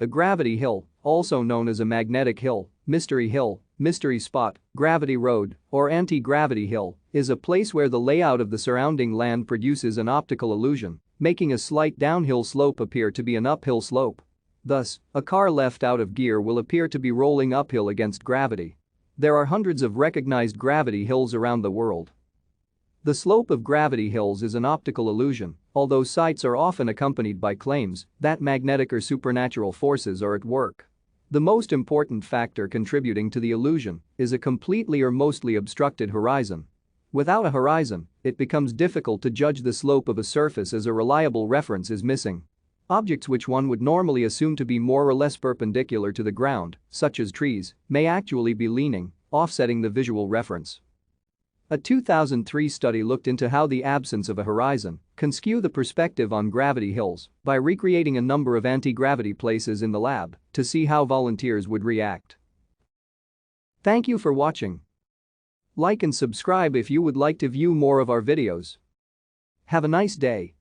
A gravity hill, also known as a magnetic hill, mystery spot, gravity road, or anti-gravity hill, is a place where the layout of the surrounding land produces an optical illusion, making a slight downhill slope appear to be an uphill slope. Thus, a car left out of gear will appear to be rolling uphill against gravity. There are hundreds of recognized gravity hills around the world. The slope of gravity hills is an optical illusion, although sites are often accompanied by claims that magnetic or supernatural forces are at work. The most important factor contributing to the illusion is a completely or mostly obstructed horizon. Without a horizon, it becomes difficult to judge the slope of a surface as a reliable reference is missing. Objects which one would normally assume to be more or less perpendicular to the ground, such as trees, may actually be leaning, offsetting the visual reference. A 2003 study looked into how the absence of a horizon can skew the perspective on gravity hills by recreating a number of anti-gravity places in the lab to see how volunteers would react. Thank you for watching. Like and subscribe if you would like to view more of our videos. Have a nice day.